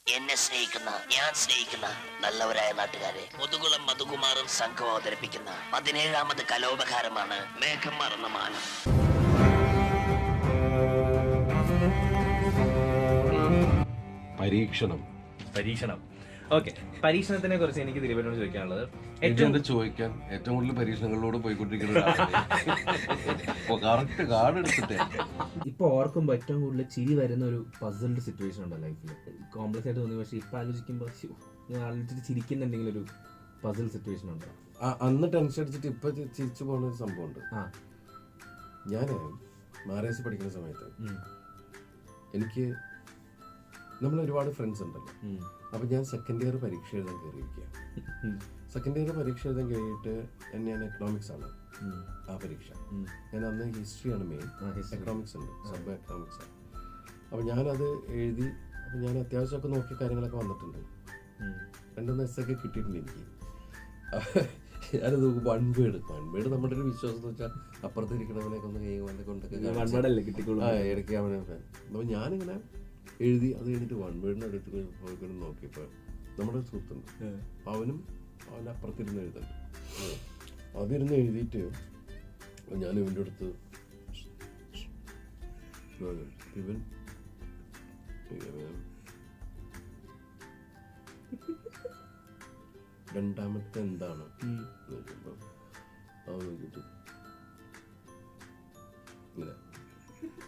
എന്നെ സ്നേഹിക്കുന്ന, ഞാൻ സ്നേഹിക്കുന്ന നല്ലവരായ നാട്ടുകാരെ, മുതുകുളം മധുകുമാറും സംഘം അവതരിപ്പിക്കുന്ന 17ാമത് കലോപകാരമാണ് മേഘം മറന്ന മാനം. പരീക്ഷണം. ഓക്കെ, പരീക്ഷണത്തിനെ കുറിച്ച് എനിക്ക് ദിലീപനോട് ചോദിക്കാനുള്ളത്, ചോദിക്കാൻ ഏറ്റവും കൂടുതൽ പരീക്ഷണങ്ങളിലൂടെ പോയിക്കൊണ്ടിരിക്കുന്ന കറക്റ്റ് കാർഡ് എടുത്തിട്ടേ ഇപ്പൊ ഓർക്കുമ്പോ ഏറ്റവും കൂടുതൽ ചിരി വരുന്ന ഒരു പസിൽഡ് സിറ്റുവേഷൻ ഉണ്ടോ ലൈഫിൽ? കോംപ്ലക്സ് ആയിട്ട് തോന്നി, പക്ഷെ ഇപ്പൊ ആലോചിക്കുമ്പോ ആലോചിച്ചിട്ട് ചിരിക്കുന്ന എന്തെങ്കിലും ഒരു പസിൽ സിറ്റുവേഷൻ ഉണ്ടോ? അന്ന് ടെൻഷൻ അടിച്ചിട്ട് ഇപ്പൊ ചിരിച്ചു പോകുന്ന ഒരു സംഭവം ഉണ്ട്. ഞാന് മാരേജ് പഠിക്കുന്ന സമയത്ത് എനിക്ക് നമ്മൾ ഒരുപാട് ഫ്രണ്ട്സ് ഉണ്ടല്ലോ. അപ്പൊ ഞാൻ സെക്കൻഡ് ഇയർ പരീക്ഷ എഴുതാൻ കയറിയിരിക്കുക. സെക്കൻഡ് ഇയർ പരീക്ഷ എഴുതാൻ കഴിയിട്ട് ഞാൻ എക്കണോമിക്സ് ആണ് ആ പരീക്ഷ. ഞാൻ അന്ന് ഹിസ്റ്ററിയാണ് മെയിൻ, എക്കണോമിക്സ് ഉണ്ട്, സബ് എക്കണോമിക്സ് ആണ്. അപ്പൊ ഞാനത് എഴുതി. അപ്പൊ ഞാൻ അത്യാവശ്യമൊക്കെ നോക്കിയ കാര്യങ്ങളൊക്കെ വന്നിട്ടുണ്ട്, 2-3 എസ്സൊക്കെ കിട്ടിയിട്ടുണ്ട് എനിക്ക്. ഞാനത് വൺ വേർഡ് നമ്മുടെ ഒരു വിശ്വാസം എന്ന് വെച്ചാൽ അപ്പുറത്തിരിക്കണവനൊക്കെ ഒന്ന് കൊണ്ടൊക്കെ ഇടയ്ക്ക് അവനെ. അപ്പൊ ഞാനിങ്ങനെ എഴുതി. അത് കഴിഞ്ഞിട്ട് വൺ വേർഡിന് അടുത്ത് പോയിക്കൊണ്ട് നോക്കിയപ്പോൾ നമ്മുടെ സുഹൃത്തുണ്ട്, അവനും അവൻ്റെ അപ്പുറത്തിരുന്ന് എഴുതുന്നുണ്ട്. അതിരുന്ന് എഴുതിയിട്ട് ഞാൻ ഇവൻ്റെ അടുത്ത് ഇവൻ രണ്ടാമത്തെ എന്താണ് നോക്കുമ്പോൾ അവൻ നോക്കിയിട്ട് ഇങ്ങനെ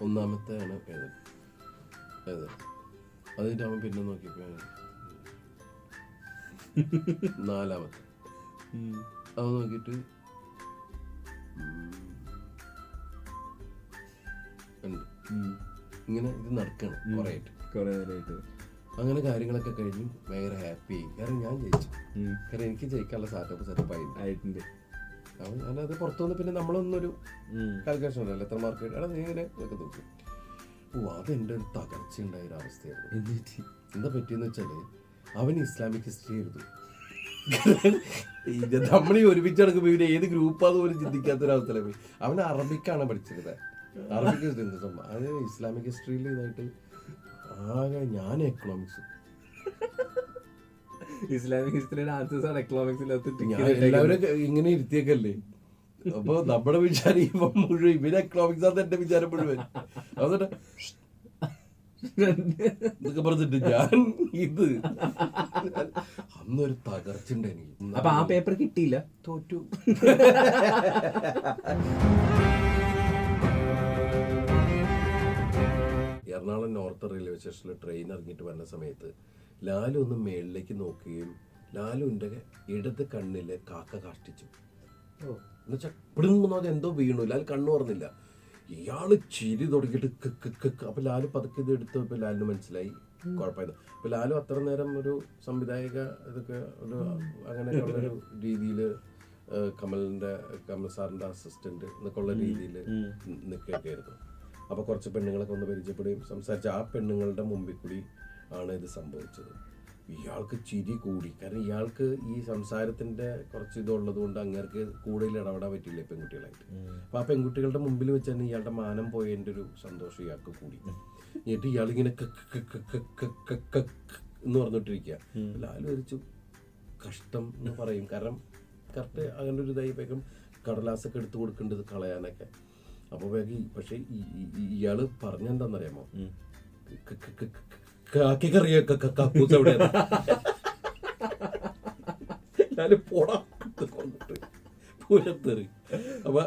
ഒന്നാമത്തെ ആണ് ഏത് അതിൻ്റെ അവൻ പിന്നെ നോക്കിയപ്പോ നാലാമത്തെ അവൻ നോക്കിയിട്ട് ഇങ്ങനെ ഇത് നടക്കണം കുറേ നേരമായിട്ട്. അങ്ങനെ കാര്യങ്ങളൊക്കെ കഴിഞ്ഞു ഭയങ്കര ഹാപ്പി. കാരണം ഞാൻ ജയിച്ചു. കാരണം എനിക്ക് ജയിക്കാനുള്ള സെറ്റപ്പ് ആയിട്ടുണ്ട്. അവൻ ഞാനത് പുറത്തു വന്ന് പിന്നെ നമ്മളൊന്നൊരു കാൽക്കുലേഷൻ ഉണ്ടല്ലോ, എത്ര മാർക്ക് എടാ നീ ഇങ്ങനെ ഒക്കെ നോക്കും. അതെൻ്റെ ഒരു തകർച്ച ഉണ്ടായ ഒരു അവസ്ഥയായിരുന്നു. എന്താ പറ്റിയെന്ന് വെച്ചാല് അവൻ ഇസ്ലാമിക് ഹിസ്റ്ററി എഴുതും. നമ്മളീ ഒരുമിച്ച് നടക്കുമ്പോൾ ഇവന് ഏത് ഗ്രൂപ്പാന്ന് പോലും ചിന്തിക്കാത്തൊരവസ്ഥയിലെ പോയി. അവൻ അറബിക്കാണ് പഠിച്ചിരുന്നത്. അറബിക്ക് അത് ഇസ്ലാമിക് ഹിസ്റ്ററിയിൽ ഇതായിട്ട് ആകെ ഞാൻ എക്കണോമിക്സ് ഇസ്ലാമിക് ഹിസ്റ്ററിയുടെ ആൻസേഴ്സ് ആണ് എക്കണോമിക്സിനകത്ത് എല്ലാവരും ഇങ്ങനെ ഇരുത്തിയേക്കല്ലേ. അപ്പൊ നമ്മുടെ വിചാരം ഇവ മുഴുവൻ ഇവര് എക്കണോമിക്സ് ആണ് എന്റെ വിചാരം മുഴുവൻ. അതുകൊണ്ട് ഇതൊക്കെ പറഞ്ഞിട്ട് ഞാൻ ഇത് അന്നൊരു തകർച്ച ഉണ്ട് എനിക്ക്. അപ്പൊ ആ പേപ്പർ കിട്ടിയില്ല, തോറ്റു. എറണാകുളം നോർത്ത് റെയിൽവേ സ്റ്റേഷനിൽ ട്രെയിൻ ഇറങ്ങിയിട്ട് വരുന്ന സമയത്ത് ലാലു ഒന്ന് മേളിലേക്ക് നോക്കുകയും ലാലുവിൻ്റെ ഇടത് കണ്ണില് കാക്ക കാഷ്ടിച്ചു. എന്നുവെച്ചാൽ പിടുങ്ങുന്നത് എന്തോ വീണു. ലാൽ കണ്ണു തുറന്നില്ല. ഇയാള് ചിരി തുടങ്ങിയിട്ട് അപ്പൊ ലാലു പതുക്കെ ഇത് എടുത്തപ്പോൾ ലാലിന് മനസ്സിലായി കുഴപ്പമില്ല. അപ്പൊ ലാലു അത്ര നേരം ഒരു സംവിധായക ഇതൊക്കെ ഒരു അങ്ങനെയുള്ളൊരു രീതിയിൽ കമൽ സാറിന്റെ അസിസ്റ്റന്റ് എന്നൊക്കെ ഉള്ള രീതിയിൽ നിൽക്കുകയൊക്കെ ആയിരുന്നു. അപ്പൊ കുറച്ച് പെണ്ണുങ്ങളൊക്കെ ഒന്ന് പരിചയപ്പെടുകയും സംസാരിച്ച ആ പെണ്ണുങ്ങളുടെ മുമ്പിൽ കൂടി ആണ് ഇത് സംഭവിച്ചത്. ഇയാൾക്ക് ചിരി കൂടി. കാരണം ഇയാൾക്ക് ഈ സംസാരത്തിന്റെ കുറച്ച് ഇതുള്ളത് കൊണ്ട് അങ്ങേർക്ക് കൂടുതൽ ഇടപെടാൻ പറ്റില്ല പെൺകുട്ടികളായിട്ട്. അപ്പൊ ആ പെൺകുട്ടികളുടെ മുമ്പിൽ വെച്ച് തന്നെ ഇയാളുടെ മാനം പോയതിന്റെ ഒരു സന്തോഷം ഇയാൾക്ക് കൂടി. എന്നിട്ട് ഇയാളിങ്ങനെ എന്ന് പറഞ്ഞിട്ടിരിക്കുക. ലാലു വരച്ചു കഷ്ടം എന്ന് പറയും. കാരണം കറക്റ്റ് അങ്ങനെ ഒരു ഇതായിപ്പോഴേക്കും കടലാസൊക്കെ എടുത്തു കൊടുക്കേണ്ടത് കളയാനൊക്കെ. അപ്പൊ പക്ഷെ ഇയാള് പറഞ്ഞെന്താന്നറിയാമോ, കക്കൂസ് എവിടെ പൂരത്തേറി. അപ്പൊ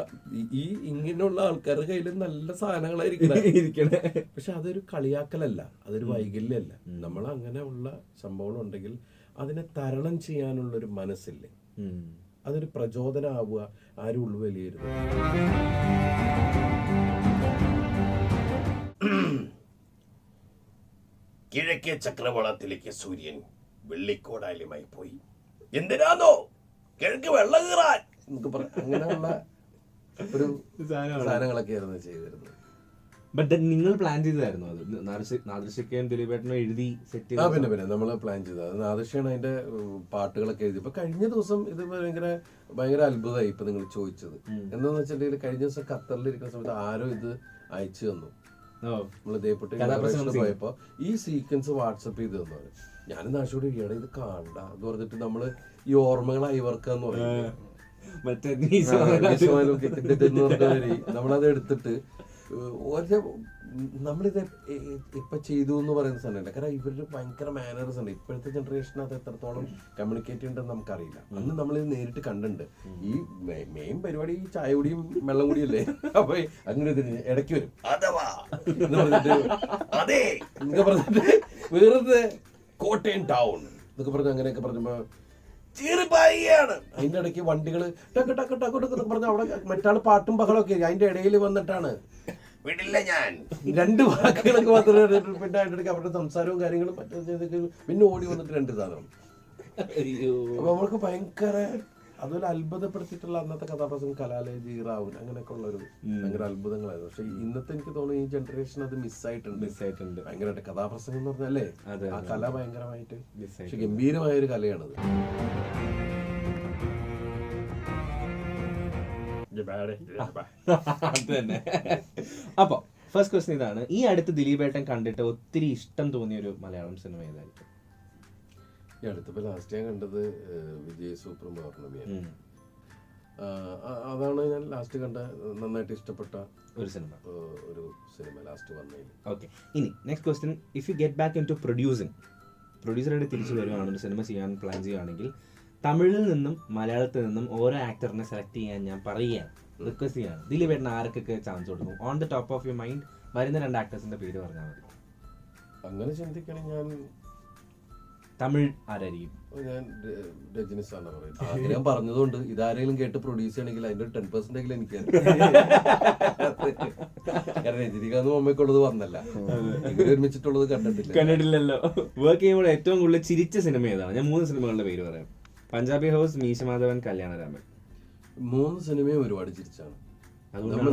ഈ ഇങ്ങനെയുള്ള ആൾക്കാരുടെ കയ്യിൽ നല്ല സാധനങ്ങളായിരിക്കണം. പക്ഷെ അതൊരു കളിയാക്കലല്ല, അതൊരു വൈകല്യമല്ല. നമ്മൾ അങ്ങനെ ഉള്ള സംഭവങ്ങൾ ഉണ്ടെങ്കിൽ അതിനെ തരണം ചെയ്യാനുള്ളൊരു മനസ്സില്ലേ, അതൊരു പ്രചോദനമാവുക. ആരും ഉൾവലിയരുത്. കിഴക്കേ ചക്രവാളത്തിലേക്ക് സൂര്യൻ വെള്ളിക്കോടാലിയുമായി പോയി. എന്തിനാന്നോ കിഴക്ക് വെള്ളം കീറാൻ നമുക്ക് അങ്ങനെയുള്ള ഒരു സാധനങ്ങളൊക്കെ ആയിരുന്നു ചെയ്തിരുന്നത്. ബട്ട് നിങ്ങൾ പ്ലാൻ ചെയ്തതായിരുന്നു അത്? നാദൃശ്യക്കും ദിലീപേട്ടനും എഴുതി സെറ്റ് ചെയ്ത്? പിന്നെ നമ്മൾ പ്ലാൻ ചെയ്തത്. നാദൃശ്യാണ് അതിന്റെ പാട്ടുകളൊക്കെ എഴുതി. ഇപ്പൊ കഴിഞ്ഞ ദിവസം ഇത് ഭയങ്കര അത്ഭുതമായി ഇപ്പൊ നിങ്ങൾ ചോദിച്ചത്. എന്താന്ന് വെച്ചിട്ടുണ്ടെങ്കിൽ കഴിഞ്ഞ ദിവസം ഖത്തറിലിരിക്കുന്ന സമയത്ത് ആരോ ഇത് അയച്ചു തന്നു. നമ്മള് ദേവപ്പെട്ട് പോയപ്പോ ഈ സീക്വൻസ് വാട്സപ്പ് ചെയ്ത് തന്നു. ഞാനും നാശോട് ഈയിടെ ഇത് കാണണ്ട എന്ന് പറഞ്ഞിട്ട് നമ്മള് ഈ ഓർമ്മകൾ അയവർക്കാന്ന് പറയും, നമ്മളത് എടുത്തിട്ട് നമ്മളിത് ഇപ്പൊ ചെയ്തു എന്ന് പറയുന്ന സാധനമല്ല. കാരണം ഇവരുടെ ഭയങ്കര മാനേഴ്സ് ഉണ്ട്. ഇപ്പോഴത്തെ ജനറേഷൻ അത് എത്രത്തോളം കമ്മ്യൂണിക്കേറ്റ് ചെയ്യണ്ടെന്ന് നമുക്കറിയില്ല. അന്ന് നമ്മളിത് നേരിട്ട് കണ്ടിട്ടുണ്ട്. ഈ മെയിൻ പരിപാടി ഈ ചായ കുടിയും വെള്ളം കുടിയല്ലേ. അപ്പൊ അങ്ങനെ ഇടയ്ക്ക് വരും അഥവാ എന്ന് പറഞ്ഞിട്ട് അതെ എന്നൊക്കെ പറഞ്ഞിട്ട് വെറുതെ കോട്ടയം ടൗൺ എന്നൊക്കെ പറഞ്ഞ് അങ്ങനെയൊക്കെ പറഞ്ഞപ്പോ ചെറുപായാണ്. അതിന്റെ ഇടയ്ക്ക് വണ്ടികള് ടക്ക് ടക്ക് ടക്ക് ടക്ക് പറഞ്ഞ അവിടെ മറ്റാള് പാട്ടും ബഹളമൊക്കെ അതിന്റെ ഇടയിൽ വന്നിട്ടാണ് വിടില്ല ഞാൻ രണ്ട് വാക്കുകളൊക്കെ മാത്രമേ പിന്നെ അതിന്റെ ഇടയ്ക്ക് അവരുടെ സംസാരവും കാര്യങ്ങളും മറ്റേ പിന്നെ ഓടി വന്നിട്ട് രണ്ട് സാധനം. അപ്പൊ നമ്മൾക്ക് ഭയങ്കര അതുപോലെ അത്ഭുതപ്പെടുത്തിയിട്ടുള്ള അന്നത്തെ കഥാപ്രസംഗം കലാലയ റാവുൻ അങ്ങനെയൊക്കെ ഉള്ളൊരു ഭയങ്കര അത്ഭുതങ്ങളായിരുന്നു. പക്ഷെ ഇന്നത്തെ എനിക്ക് തോന്നുന്നു ഈ ജനറേഷൻ അത് മിസ്സായിട്ടുണ്ട് ഭയങ്കരമായിട്ട്. കഥാപ്രസംഗം എന്ന് പറഞ്ഞാലേ ആ കല ഭയങ്കരമായിട്ട് പക്ഷെ ഗംഭീരമായ ഒരു കലയാണത്. അപ്പൊ ഫസ്റ്റ് ക്വസ്റ്റ്യൻ ഇതാണ്, ഈ അടുത്ത് ദിലീപേട്ടൻ കണ്ടിട്ട് ഒത്തിരി ഇഷ്ടം തോന്നിയ ഒരു മലയാളം സിനിമ ഏതായിരിക്കും? ഈ അടുത്തിപ്പോ ലാസ്റ്റ് ഞാൻ കണ്ടത് വിജയ് സൂപ്പർ പൗർണമിയാണ്. അതാണ് ഞാൻ ലാസ്റ്റ് കണ്ട നന്നായിട്ട് ഇഷ്ടപ്പെട്ട ഒരു സിനിമ ലാസ്റ്റ് വന്നതിൽ. ഓക്കെ, ഇനി next question, if you get back in to പ്രൊഡ്യൂസറായിട്ട് തിരിച്ചു വരുവാണ്, ഒരു സിനിമ ചെയ്യാൻ പ്ലാൻ ചെയ്യുകയാണെങ്കിൽ തമിഴിൽ നിന്നും മലയാളത്തിൽ നിന്നും ഓരോ ആക്ടറിനെ സെലക്ട് ചെയ്യാൻ ഞാൻ പറയുകയാണ്, റിക്വസ്റ്റ് ചെയ്യാണ്. ദിലീപേട്ടന് ആർക്കൊക്കെ ചാൻസ് കൊടുക്കും? On the top of your mind വരുന്ന 2 ആക്ടേഴ്സിന്റെ പേര് പറഞ്ഞാൽ മതി. അങ്ങനെ ചിന്തിക്കണെങ്കിൽ ഞാൻ തമിഴ് ആരായിരിക്കും? ഞാൻ രജനി സാറിനെ പറയും. ആഗ്രഹം പറഞ്ഞതുകൊണ്ട് ഇതാരെങ്കിലും കേട്ട് പ്രൊഡ്യൂസ് ചെയ്യണമെങ്കിൽ അതിന്റെ 10% എനിക്ക് കാരണം രജനികാന്ത് അമ്മയ്ക്കുള്ളത് പറഞ്ഞല്ല, ഇവര് ഒരുമിച്ചിട്ടുള്ളത് കണ്ടിട്ടില്ലല്ലോ. വർക്ക് ചെയ്യുമ്പോൾ ഏറ്റവും കൂടുതൽ ചിരിച്ച സിനിമ ഏതാണ്? ഞാൻ 3 സിനിമകളുടെ പേര് പറയാം. പഞ്ചാബി ഹൗസ്, മീശമാധവൻ, കല്യാണരാമൻ. 3 സിനിമയും ഒരുപാട് ചിരിച്ചാണ്.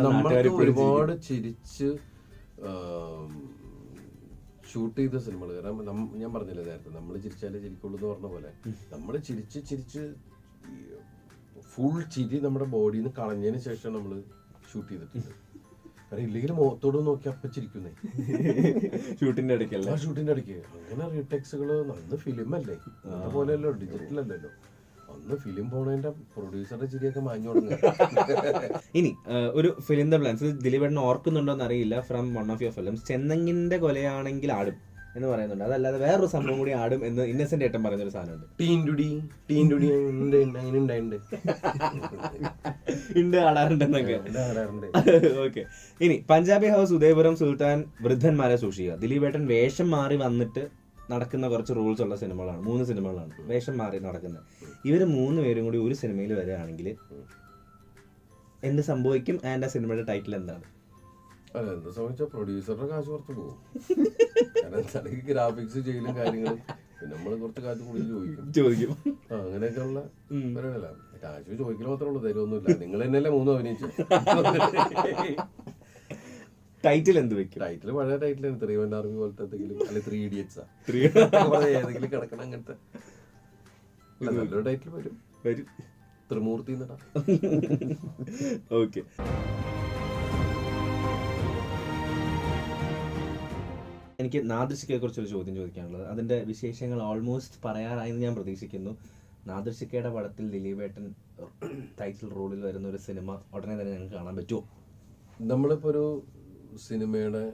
നമ്മൾക്ക് ഒരുപാട് ചിരിച്ച് ഷൂട്ട് ചെയ്ത സിനിമകൾ. കാരണം ഞാൻ പറഞ്ഞില്ലേ നേരത്തെ, നമ്മൾ ചിരിച്ചാലേ ചിരിക്കുള്ളൂ എന്ന് പറഞ്ഞ പോലെ നമ്മൾ ചിരിച്ച് ഫുൾ ചിരി നമ്മുടെ ബോഡിയിൽ നിന്ന് കളഞ്ഞതിന് ശേഷം നമ്മൾ ഷൂട്ട് ചെയ്തിട്ടുണ്ട്. കാരണം ഇല്ലെങ്കിൽ മുഖത്തോട് നോക്കി അപ്പം ചിരിക്കുന്നേ ഷൂട്ടിന്റെ ഇടയ്ക്കല്ല, ഷൂട്ടിന്റെ ഇടയ്ക്ക്. അങ്ങനെ റീടെക്സുകള് അന്ന് ഫിലിം അല്ലേ, അതുപോലെയല്ലോ ഡിജിറ്റൽ അല്ലല്ലോ. അന്ന് ഫിലിം പോണതിന്റെ പ്രൊഡ്യൂസറുടെ ചിരിയൊക്കെ മാഞ്ഞു തുടങ്ങി. ഇനി ഒരു ഫിലിമിന്റെ പ്ലാൻസ് ദിലീപേട്ടൻ ഓർക്കുന്നുണ്ടോ എന്ന് അറിയില്ല. From one of your films, ചെന്നങ്ങിന്റെ കൊലയാണെങ്കിൽ ആടും എന്ന് പറയുന്നുണ്ട്. അതല്ലാതെ വേറൊരു സംഭവം കൂടി ആടും എന്ന് ഇന്നസെന്റ് ഏട്ടൻ പറയുന്നൊരു സാധനമുണ്ട്. ആടാറുണ്ടെന്നൊക്കെ. ഓക്കെ, ഇനി പഞ്ചാബി ഹൗസ്, ഉദയപുരം സുൽത്താൻ, വൃദ്ധന്മാരെ സൂക്ഷിക്കുക. ദിലീപേട്ടൻ വേഷം മാറി വന്നിട്ട് നടക്കുന്ന കുറച്ച് റൂൾസ് ഉള്ള സിനിമകളാണ്. 3 സിനിമകളാണ് വേഷം മാറി നടക്കുന്നത്. ഇവര് 3 പേരും കൂടി ഒരു സിനിമയിൽ വരികയാണെങ്കിൽ എന്ത് സംഭവിക്കും? ആൻഡ് ആ സിനിമയുടെ ടൈറ്റിൽ എന്താണ്? എന്താ സംഭവിച്ചാൽ പ്രൊഡ്യൂസറുടെ കാശ് പുറത്ത് പോകും. കാരണം ഗ്രാഫിക്സ് ചെയ്യലും കാര്യങ്ങളും പിന്നെ നമ്മള് കുറച്ച് കാശ് കൂടുതൽ ചോദിക്കും. അങ്ങനെയൊക്കെയുള്ള പരിപാടിയല്ല. കാശ് ചോദിക്കൽ മാത്രമേ ഉള്ളൂ, തരുമൊന്നുമില്ല. നിങ്ങൾ തന്നെയല്ലേ 3 അഭിനയിച്ചു. ടൈറ്റിൽ എന്ത് വെക്കും? ടൈറ്റിൽ പഴയ ടൈറ്റിലാണ് 3 ആർമി പോലത്തെ എന്തെങ്കിലും, അല്ലെ 3 Idiots ഏതെങ്കിലും കിടക്കണം. അങ്ങനത്തെ നല്ലൊരു ടൈറ്റിൽ വരും. ത്രിമൂർത്തി എന്നിടാം. ഓക്കെ, എനിക്ക് നാദൃശിക്കയെ കുറിച്ചൊരു ചോദ്യം ചോദിക്കാനുള്ളത്. അതിന്റെ വിശേഷങ്ങൾ ഓൾമോസ്റ്റ് പറയാറായെന്ന് ഞാൻ പ്രതീക്ഷിക്കുന്നു. നാദൃശിക്കയുടെ പടത്തിൽ ദിലീപേട്ടൻ ടൈറ്റിൽ റോളിൽ വരുന്ന ഒരു സിനിമ ഉടനെ തന്നെ ഞങ്ങൾക്ക് കാണാൻ പറ്റുമോ? നമ്മളിപ്പോ ഒരു സിനിമയുടെ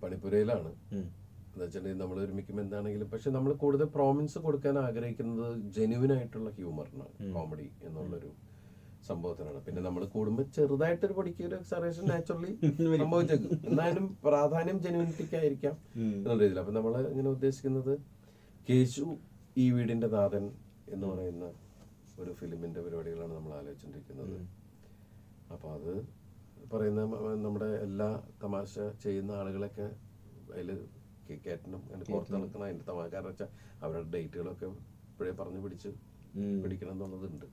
പണിപ്പുരയിലാണ് എന്ന് വെച്ചിട്ടുണ്ടെങ്കിൽ നമ്മൾ ഒരുമിക്കുമ്പോൾ എന്താണെങ്കിലും, പക്ഷെ നമ്മൾ കൂടുതൽ പ്രോമിൻസ് കൊടുക്കാൻ ആഗ്രഹിക്കുന്നത് ജെന്യുവൻ ആയിട്ടുള്ള ഹ്യൂമറിനാണ്, കോമഡി എന്നുള്ളൊരു സംഭവത്തിനാണ്. പിന്നെ നമ്മൾ കൂടുമ്പോൾ ചെറുതായിട്ടൊരു പൊടിക്കൊരു എക്സറേഷൻ നാച്ചുറലി സംഭവിച്ചേക്കും. എന്നാലും പ്രാധാന്യം ജെന്യുവിനിറ്റിക്കായിരിക്കാം എന്നുള്ള രീതിയിൽ. അപ്പൊ നമ്മൾ ഇങ്ങനെ ഉദ്ദേശിക്കുന്നത് കേശു ഈ വീടിന്റെ നാഥൻ എന്ന് പറയുന്ന ഒരു ഫിലിമിന്റെ പരിപാടികളാണ് നമ്മൾ ആലോചിച്ചിരിക്കുന്നത്. അപ്പൊ അത് പറയുന്ന നമ്മുടെ എല്ലാ തമാശ ചെയ്യുന്ന ആളുകളൊക്കെ അതിൽ കയറ്റണം, അതിന് പുറത്ത് നടക്കണം. അതിന്റെ കാരണം വെച്ചാൽ അവരുടെ ഡേറ്റുകളൊക്കെ ഇപ്പോഴേ പറഞ്ഞു പിടിക്കണം എന്നുള്ളതുണ്ട്.